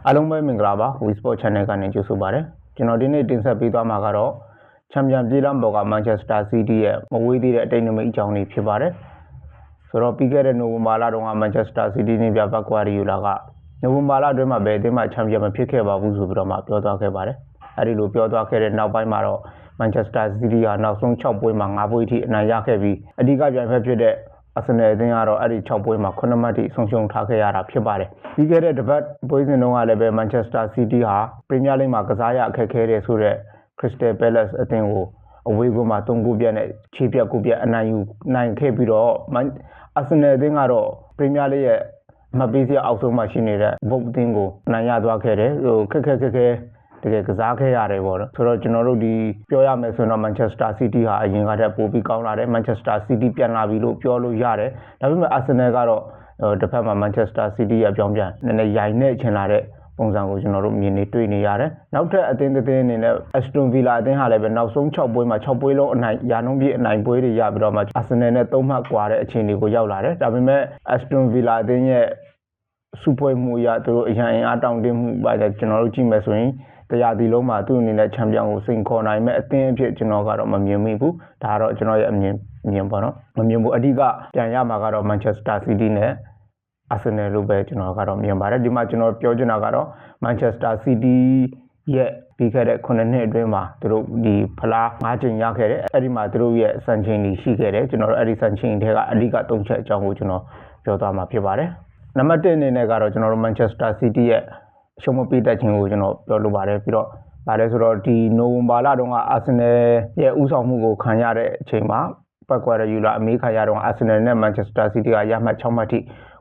အားလုံးပဲမင်္ဂလာပါ WeSport Channel ကနေကြိုဆိုပါရစေကျွန်တော်ဒီနေ့တင်ဆက်ပေးသွားမှာကတော့ချန်ပီယံပြည်လမ်းပေါ်က Manchester City ရဲ့မဝေးသေးတဲ့အတိတ်နမိတ်အကြောင်းတွေဖြစ်ပါတယ်ဆိုတော့ပြီးခဲ့တဲ့နိုဝင်ဘာလတုန်းက Manchester City နဲ့ပြပတ်ကွာရီယူလာကနိုဝင်ဘာလအတွင်းမှာဘယ်အသင်းမှချန်ပီယံမဖြစ်ခဲ့ပါဘူးဆိုပြီးတော့မှပြောသွားခဲ့ပါတယ်အဲဒီလိုပြောသွားခဲ့တဲ့နောက်ပိုင်းမှာတော့ Manchester City ကနောက်ဆုံး6ပွဲမှာ9ပွဲအထိအနိုင်ရခဲ့ပြီးအဓိကပြိုင်ဖက်ဖြစ်တဲ့Arsenal အသင်းကတော့အဲ့ဒီ6ပွဲမှာ9မှတ်ထိဆုံးရှုံးထားခဲ့ရတာဖြစ်ပါတယ်။ပြီးခဲ့တဲ့တပတ်ပွဲစဉ်တုန်းကလည်းပဲ Manchester City ဟာ Premier League မှာကစားရအခက်ခဲတယ်ဆိုတဲ့ Crystal Palace အသင်းကိုအဝေးကွင်းမှာ3ဂိုးပြတ်နဲ့ခြေပြတ်ကိုပြတ်အနိုင်ယူနိုင်ခဲ့ပြီးတော့ Arsenal အသင်းကတော့ Premier League ရဲ့အမှတ်ပေးစရာအောက်ဆုံးမှာရှိနေတဲ့ Bournemouth အသင်းကိုအနိုင်ရသွားခဲ့တယ်။ခက်ခဲတကယ်ကစားခဲ့ရတယ်ပေါ့နော်ဆိုတော့ကျွန်တော်တို့ဒီပြောရမယ်ဆိုတော့ Manchester City ဟာအရင်ကတည်းကပိုပြီးကောင်းလာတယ် Manchester City ပြန်လာပြီလို့ပြောလို့ရတယ်ဒါပေမဲ့ Arsenal ကတော့တစ်ဖက်မှာ Manchester City ရဲ့အပြောင်းပြန်နည်းနည်းရိုင်နဲ့ချင်လာတဲ့ပုံစံကိုကျွန်တော်တို့မြင်နေတွေ့နေရတယ်နောက်ထပ်အသင်းအနေနဲ့ Aston Villa အသင်းဟာလည်းပဲနောက်ဆုံး6ပွဲမှာ6ပွဲလုံးအနိုင်ရာနှုန်းပြည့်အနိုင်ပွဲတွေရပြီးတော့မှ Arsenal နဲ့3မှတ်ကွာတဲ့အခြေအနေကိုရောက်လာတယ်ဒါပေမဲ့ Aston Villa အသင်းရဲ့စုပွဲမှုရသူတို့အရန်အင်အားတောင်းတင်းမှုပါတယ်ကျွန်တော်တို့ကြည့်မယ်ဆိုရင်တရားဒီလုံးမှာသူ့အနေနဲ့ချန်ပီယံကိုစိန်ခေါ်နိုင်မဲ့အသင်းအဖြစ်ကျွန်တော်ကတော့မမြင်မိဘူးဒါကတော့ကျွန်တော်ရဲ့အမြင်ပေါ့နော်မမြင်ဘူးအဓိကပြန်ရမှာကတော့ Manchester City နဲ့ Arsenal လို့ပဲကျွန်တော်ကတော့မြင်ပါတယ်ဒီမှာကျွန်တော်ပြောချင်တာကတော့ Manchester City ရဲ့ပြီးခဲ့တဲ့9နှစ်အတွင်းမှာသူတို့ဒီဖလား5ချိန်ရခဲ့တယ်အဲ့ဒီမှာသူတို့ရဲ့စံချိန်တွေရှိခဲ့တယ်ကျွန်တော်တို့အဲ့ဒီစံချိန်တွေကအဓိက3ချက်အကြောင်းကိုကျွန်တော်ပြောသွားမှာဖြစ်ပါတယ်နံပါတ်1အနေနဲ့ကတော့ကျွန်တော်တို့ Manchester City ရဲ့ရှုံးမပေးတတ်ခြင်းကိုကျွန်တော်ပြောလိုပါတယ်ပြီးတော့ဗါလဲဆိုတော့ဒီနိုဝင်ဘာလတုန်းက Arsenal ရဲ့ဥဆောင်မှုကိုခံရတဲ့အချိန်မှာပတ်ကွာရယူလာအမေးခါရတော့ Arsenal နဲ့ Manchester City ကရမှတ်6မှတ်ထိ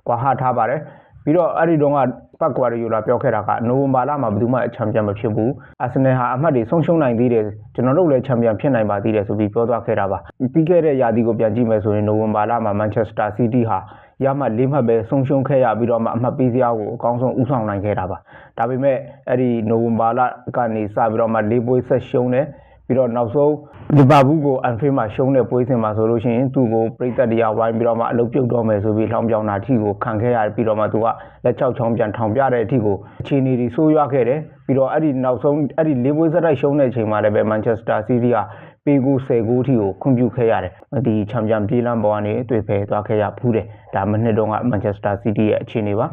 ကွာဟထားပါတယ်ပြီးတော့အဲ့ဒီတုန်းကပတ်ကွာရယူလာပြောခဲ့တာကနိုဝင်ဘာလမှာဘယ်သူမှချန်ပီယံမဖြစ်ဘူး Arsenal ဟာအမှတ်တွေဆုံးရှုံးနိုင်သေးတယ်ကျွန်တော်တို့လည်းချန်ပီယံဖြစ်နိုင်ပါသေးတယ်ဆိုပြီးပြောသွားခဲ့တာပါပြီးခဲ့တဲ့ရာသီကိုပြန်ကြည့်မယ်ဆိုရင်နိုဝင်ဘာလမှာ Manchester City ဟာရမှတ်4မှတ်ပဲဆုံးရှုံးခဲ့ရပြီးတော့မှအမှတ်ပေးစရာကိုအကောင်းဆုံးဥဆောင်နိုင်ခဲ့တာပါဒါပေမဲ့အဲ့ဒီနိုဝင်ဘာလကနေစပြီးတော့မှ4ပွဲဆက်ရှုံးတယ်ပြီးတော့နောက်ဆုံးလီဗာပူးကိုအန်ဖီးမှာရှုံးတဲ့ပွဲစဉ်မှာဆိုလို့ရှိရင်သူ့ကိုပရိသတ်တရားဝိုင်းပြီးတော့မှအလုပ်ပြုတ်တော့မယ်ဆိုပြီးလောင်ပြောင်တာအထိကိုခံခဲ့ရပြီးတော့မှသူကလက်ချောက်ချောင်းပြန်ထောင်ပြတဲ့အထိကိုအခြေအနေတွေဆိုးရွားခဲ့တယ်ပြီးတော့အဲ့ဒီနောက်ဆုံးအဲ့ဒီ4ပွဲဆက်တိုက်ရှုံးတဲ့အချိန်မှာလည်းပဲ Manchester City ကပေးကူ10ဂိုးထိကိုခွင့်ပြုခဲ့ရတယ်ဒီချန်ပီယံပြေးလမ်းပေါ်ကနေတွေ့ဖယ်သွားခဲ့ရဖူးတယ်ဒါမနှစ်တုန်းက Manchester City ရဲ့အခြေအနေပါ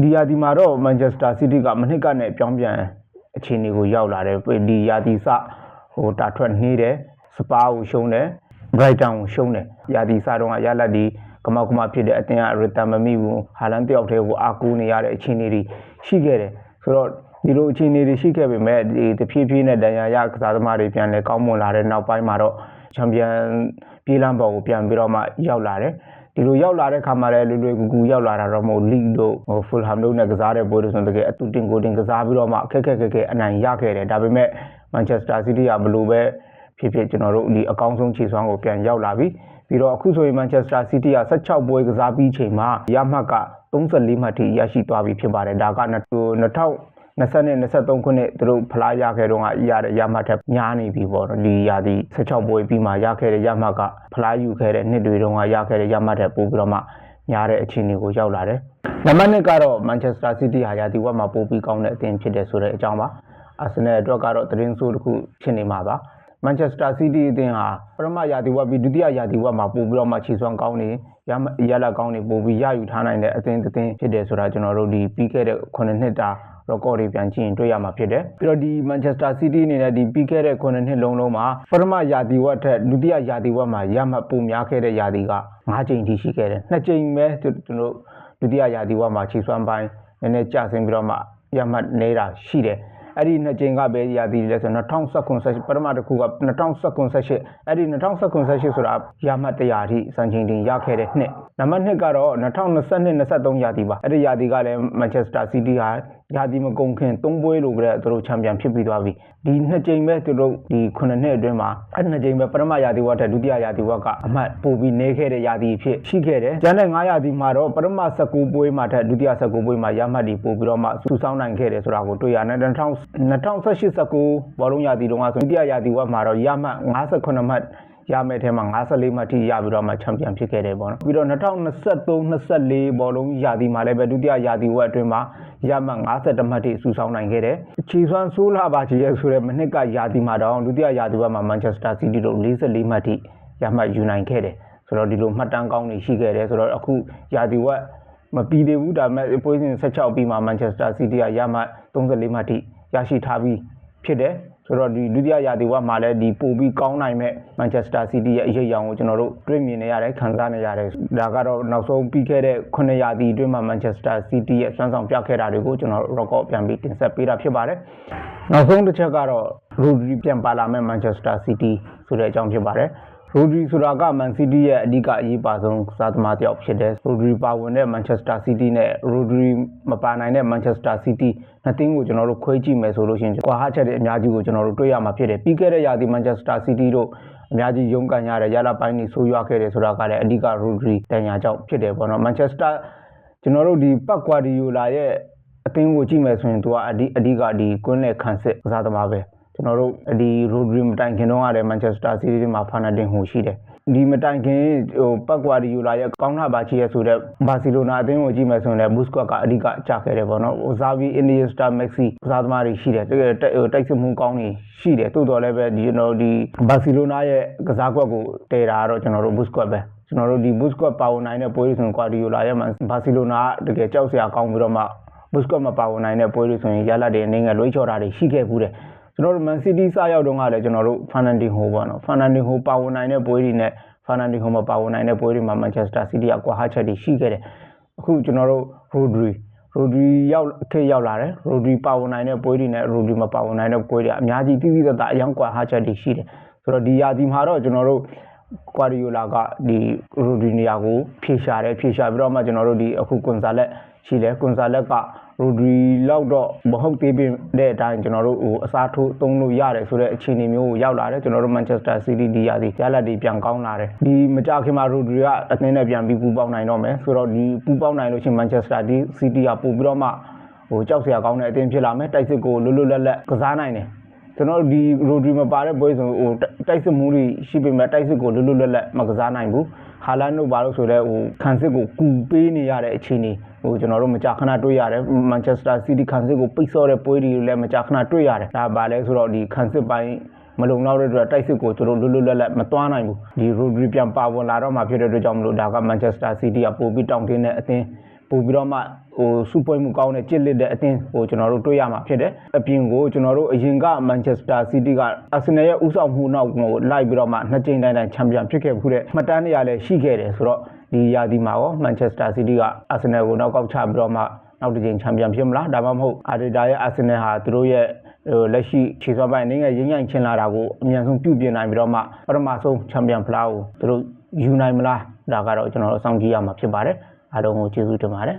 ဒီရာသီမှာတော့ Manchester City ကမနှစ်ကနဲ့ပြောင်းပြန်အခြေအနေကိုရောက်လာတယ်ဒီရာသီစတာထွက်နှေးတယ်စပါကိုရှုံးတယ် Brighton ကိုရှုံးတယ်ရာသီစတုန်းကရလက်ဒီကမောက်ကမဖြစ်တဲ့အတင်းအရတမမိဘူးဟာလန်တယောက်တည်းကိုအားကိုးနေရတဲ့အခြေအနေတွေရှိခဲ့တယ်ဆိုတော့ဒီလိုအခြေအနေတွေရှိခဲ့ပေမဲ့ဒီတဖြည်းဖြည်းနဲ့ဒဏ်ရာရကစားသမားတွေပြန်လဲကောင်းမွန်လာတဲ့နောက်ပိုင်းမှာတော့ချန်ပီယံပြေးလမ်းပေါ်ကိုပြန်ပြီးတော့မှရောက်လာတယ်ဒီလိုရောက်လာတဲ့ခါမှာလည်းလွယ်ကူကူရောက်လာတာတော့မဟုတ် League တို့Fulham တို့နဲ့ကစားတဲ့ပွဲတွေဆိုတကယ်အတူတင်ကိုတင်ကစားပြီးတော့မှခက်အနိုင်ရခဲ့တယ်ဒါပေမဲ့ Manchester City ကဘလို့ပဲဖြစ်ကျွန်တော်တို့ဒီအကောင်းဆုံးခြေစွမ်းကိုပြန်ရောက်လာပြီပြီးတော့အခုဆိုရင် Manchester City က16ပွဲကစားပြီးချိန်မှာရမှတ်က34မှတ်ထိရရှိသွားပြီဖြစ်ပါတယ်ဒါက2020နဲ့23ခုနှစ်သူတို့ဖလားရခဲ့တော့ရတဲ့ရမှတ်ထက်များနေပြီပေါ့နော်ဒီရာသီ16ပွဲပြီးမှရခဲ့တဲ့ရမှတ်ကဖလားယူခဲ့တဲ့နှစ်တွေတုန်းကရခဲ့တဲ့ရမှတ်ထက်ပိုပြီးတော့မှများတဲ့အခြေအနေကိုရောက်လာတယ်နံပါတ်1ကတော့ Manchester City ဟာရာသီဝက်မှာပိုပြီးကောင်းတဲ့အသင်းဖြစ်တယ်ဆိုတဲ့အကြောင်းပါ Arsenal အတွက်ကတော့သတင်းဆိုးတစ်ခုဖြစ်နေမှာပါManchester City အသင်းဟာပထမရာသီဝက်ပြီးဒုတိယရာသီဝက်မှာပို့ပြီးတော့မှခြေစွမ်းကောင်းနေရလက်ကောင်းနေပို့ပြီးရယူထားနိုင်တဲ့အသင်းဖြစ်တယ်ဆိုတာကျွန်တော်တို့ဒီပြီးခဲ့တဲ့9နှစ်တာrecord တွေပြန်ကြည့်ရင်တွေ့ရမှာဖြစ်တယ်ပြီးတော့ဒီ Manchester City အနေနဲ့ဒီပြီးခဲ့တဲ့9နှစ်လုံးမှာပထမရာသီဝက်ထက်ဒုတိယရာသီဝက်မှာရမှတ်ပိုများခဲ့တဲ့ရာသီက5ချိန်ထိရှိခဲ့တယ်2ချိန်ပဲကျွန်တော်ဒုတိယရာသီဝက်မှာခြေစွမ်းပိုင်းနည်းနည်းကျဆင်းပြီးတော့မှရမှတ်နေတာရှိတယ်အဲ့ဒီ2ချိန်ကပဲရာသီလဲဆို2019ပထမတစ်ခုက2019အဲ့ဒီ2019ဆိုတာရမှတ်100အထိစံချိန်တင်ရခဲ့တဲ့နှစ်နံပါတ်2ကတော့2022-23ရာသီပါအဲ့ဒီရာသီကလည်း Manchester City ဟာရာသီမကုန်ခင်3ပွဲလိုကလေးသူတို့ချန်ပီယံဖြစ်ပြီးသွားပြီဒီ2ချိန်ပဲသူတို့ဒီ9နှစ်အတွင်းမှာအဲ့2ချိန်ပဲပထမရာသီဝက်ထက်ဒုတိယရာသီဝက်ကအမှတ်ပိုပြီးနေခဲ့တဲ့ရာသီဖြစ်ရှိခဲ့တယ်ကျန်တဲ့9ရာသီမှာတော့ပထမ19ပွဲမှာထက်ဒုတိယ19ပွဲမှာရမှတ်တွေပိုပြီးတော့မှစူးစောင်းနိုင်ခဲ့တယ်ဆိုတာကိုတွေ့ရတယ် 2018-19ဘောလုံးရာသီတုန်းကဆိုဒုတိယရာသီဝက်မှာတော့ရမှတ်58မှတ်ရမယ့်ထဲမှာ54မှတ်ထိရပြီးတော့မှချန်ပီယံဖြစ်ခဲ့တယ်ပေါ့နော်ပြီးတော့2023-24ဘောလုံးရာသီမှာလည်းပဲဒုတိယရာသီဝက်အတွင်းမှာရမှတ်52မှတ်ထိစုဆောင်းနိုင်ခဲ့တယ်ခြေစွမ်းဆိုးလာပါကြီးရဲ့ဆိုတဲ့မနှစ်ကရာသီမှာတော့ဒုတိယရာသီဝက်မှာမန်ချက်စတာစီးတီးတို့44မှတ်ထိရမှတ်ယူနိုင်ခဲ့တယ်ဆိုတော့ဒီလိုမှတ်တမ်းကောင်းတွေရှိခဲ့တယ်ဆိုတော့အခုရာသီဝက်မပြီးသေးဘူးဒါပေမဲ့ပွဲစဉ်16ပြီးမှာမန်ချက်စတာစီးတီးကရမှတ်34မှတ်ထိရရှိထားပြီးဖြစ်တယ်ဆိုတော့ဒီဒုတိယရာသီဝက်မှာလည်းဒီပိုပြီးကောင်းနိုင်မဲ့မန်ချက်စတာစီးတီးရဲ့အရေးအယောင်ကိုကျွန်တော်တို့တွေ့မြင်နေရတယ်ခံစားနေရတယ်ဒါကတော့နောက်ဆုံးပြီးခဲ့တဲ့9ရာသီအတွင်းမှာမန်ချက်စတာစီးတီးရဲ့စွမ်းဆောင်ပြခဲ့တာတွေကိုကျွန်တော် record ပြန်ပြီးတင်ဆက်ပေးတာဖြစ်ပါတယ်နောက်ဆုံးတစ်ချက်ကတော့ရိုဒရီပြန်ပါလာမဲ့မန်ချက်စတာစီးတီးဆိုတဲ့အကြောင်းဖြစ်ပါတယ်ရိုဒရီဆိုတာကမန်စီးတီးရဲ့အဓိကအရေးပါဆုံးကစားသမားတစ်ယောက်ဖြစ်တယ်ရိုဒရီပါဝင်တဲ့မန်ချက်စတာစီးတီးနဲ့ရိုဒရီမပါနိုင်တဲ့မန်ချက်စတာစီးတီးနှစ်သင်းကိုကျွန်တော်တို့ခွဲကြည့်မယ်ဆိုလို့ရှိရင်ကွာဟချက်တွေအများကြီးကိုကျွန်တော်တို့တွေ့ရမှာဖြစ်တယ်ပြီးခဲ့တဲ့ရာသီမန်ချက်စတာစီးတီးတို့အများကြီးရုန်းကန်ရတဲ့ရလာပိုင်းတွေဆိုးရွားခဲ့တယ်ဆိုတာကလည်းအဓိကရိုဒရီတန်ညာကြောင့်ဖြစ်တယ်ပေါ့နော်မန်ချက်စတာကျွန်တော်တို့ဒီပတ်ကွာဒီယိုလာရဲ့အသင်းကိုကြည့်မယ်ဆိုရင်သူကအဓိကဒီကွင်းနဲ့ခန့်စစ်ကစားသမားပဲကျွန်တော်တို့ဒီရိုဒရီမတိုင်ခင်တော့ကလည်းမန်ချက်စတာစီးတီးမှာဖာနာဒင်ဟိုရှိတယ်ဒီမတိုင်ခင်ပတ်ကွာဒီယိုလာရဲ့ကောင်းတာပါချီရဲ့ဆိုတဲ့ဘာစီလိုနာအသင်းကိုကြည့်မယ်ဆိုရင်လည်းဘူစကွတ်ကအဓိကကြာခဲ့တယ်ပေါ့နော်ဇာဗီအင်ဒီယစတာမက်ဆီကစားသမားတွေရှိတယ်တိုက်စစ်မှုကောင်းတွေရှိတယ်တိုးတော်လည်းပဲဒီကျွန်တော်ဒီဘာစီလိုနာရဲ့ကစားကွက်ကိုတည်တာတော့ကျွန်တော်တို့ဘူစကွတ်ပဲကျွန်တော်တို့ဒီဘူစကွတ်ပါဝင်နိုင်တဲ့ပွဲတွေဆိုရင်ကွာဒီယိုလာရဲ့ဘာစီလိုနာတကယ်ကြောက်စရာကောင်းပြီးတော့မှဘူစကွတ်မပါဝင်နိုင်တဲ့ပွဲတွေဆိုရင်ရလဒ်တွေအနေနဲ့လွှဲချော်တာတွေရှိခဲ့ဘူးတယ်ကျွန်တော်တို့မန်စီးတီးစရောက်တုန်းကလည်းကျွန်တော်တို့ဖာနန်ဒီဟိုပေါ့နော်ဖာနန်ဒီဟိုပါဝင်နိုင်တဲ့ပွဲတွေနဲ့ဖာနန်ဒီဟိုမှာပါဝင်နိုင်တဲ့ပွဲတွေမှာမန်ချက်စတာစီးတီးကကွာဟချက်တွေရှိခဲ့တယ်အခုကျွန်တော်တို့ရိုဒရီရောက်လာတယ်ရိုဒရီပါဝင်နိုင်တဲ့ပွဲတွေနဲ့ရိုဒရီမပါဝင်နိုင်တဲ့ပွဲတွေအများကြီးတိတိကျကျအရင်ကွာဟချက်တွေရှိတယ်ဆိုတော့ဒီရာသီမှာတော့ကျွန်တော်တို့ကွာဒီယိုလာကဒီရိုဒရီနေရာကိုဖြေရှာပြီးတော့မှကျွန်တော်တို့ဒီအခုကွန်ဆာလက်ရှိတယ်ကွန်ဆာလက်ကရိုဒရီလောက်တော့မဟုတ်သေးတဲ့အတိုင်းကျွန်တော်တို့အစားထိုးသုံးလို့ရတယ်ဆိုတဲ့အခြေအနေမျိုးကိုရောက်လာတယ်ကျွန်တော်တို့မန်ချက်စတာစီးတီးဒီရာသီရလဒ်တွေပြန်ကောင်းလာတယ်ဒီမကြခင်မှာရိုဒရီကအသင်းနဲ့ပြန်ပြီးပူးပေါင်းနိုင်တော့မယ်ဆိုတော့ဒီပူးပေါင်းနိုင်လို့ရှိရင်မန်ချက်စတာစီးတီးကပို့ပြီးတော့မှကြောက်စရာကောင်းတဲ့အသင်းဖြစ်လာမယ်တိုက်စစ်ကိုလွတ်လွတ်လပ်လပ်ကစားနိုင်တယ်ကျွန်တော်ဒီရိုဒရီမပါတဲ့ပွဲဆိုတိုက်စစ်မှုတွေရှိပေမဲ့တိုက်စစ်ကိုလွတ်လွတ်လပ်လပ်မကစားနိုင်ဘူးဟာလန်တို့ဘာလို့ဆိုတော့ခံစစ်ကိုကူပေးနေရတဲ့အခြေအနေကျွန်တော်တို့မကြာခဏတွေ့ရတယ်မန်ချက်စတာစီးတီးခံစစ်ကိုပိတ်ဆော့တဲ့ပွဲတွေလည်းမကြာခဏတွေ့ရတယ်ဒါပါလဲဆိုတော့ဒီခံစစ်ပိုင်းမလုံလောက်တဲ့အတွက်တိုက်စစ်ကိုတို့လွတ်လွတ်လပ်လပ်မတွားနိုင်ဘူးဒီရိုဒရီပြန်ပါဝင်လာတော့မှဖြစ်တဲ့အတွက်ကြောင့်မလို့ဒါကမန်ချက်စတာစီးတီးကပို့ပြီးတောင်းတင်းတဲ့အသင်းပို့ပြီးတော့မှစူပွဲမှုကောင်းတဲ့ကြစ်လစ်တဲ့အသင်းကျွန်တော်တို့တွေ့ရမှာဖြစ်တယ်အပြင်ကိုကျွန်တော်တို့အရင်ကမန်ချက်စတာစီးတီးကအာဆင်နယ်ရဲ့ဥဆောင်မှုနောက်ကိုလိုက်ပြီးတော့မှနှစ်ကြိမ်တိုင်ချန်ပီယံဖြစ်ခဲ့ဘူးတဲ့မှတ်တမ်းတွေလည်းရှိခဲ့တယ်ဆိုတော့ဒီရာသီမှာရောမန်ချက်စတာစီးတီးကအာဆင်နယ်ကိုနောက်ကောက်ချပြီးတော့မှနောက်တစ်ကြိမ်ချန်ပီယံဖြစ်မလားဒါမှမဟုတ်အာဒီတာရဲ့အာဆင်နယ်ဟာသူတို့ရဲ့လက်ရှိခြေစွမ်းပိုင်းအနေနဲ့ရင်းချင်လာတာကိုအမြန်ဆုံးပြုပြင်နိုင်ပြီးတော့မှပထမဆုံးချန်ပီယံဖလားကိုသူတို့ယူနိုင်မလားဒါကတော့ကျွန်တော်တို့စောင့်ကြည့်ရမှာဖြစ်ပါတယ်အားလုံးကိုကျေးဇူးတင်ပါတယ်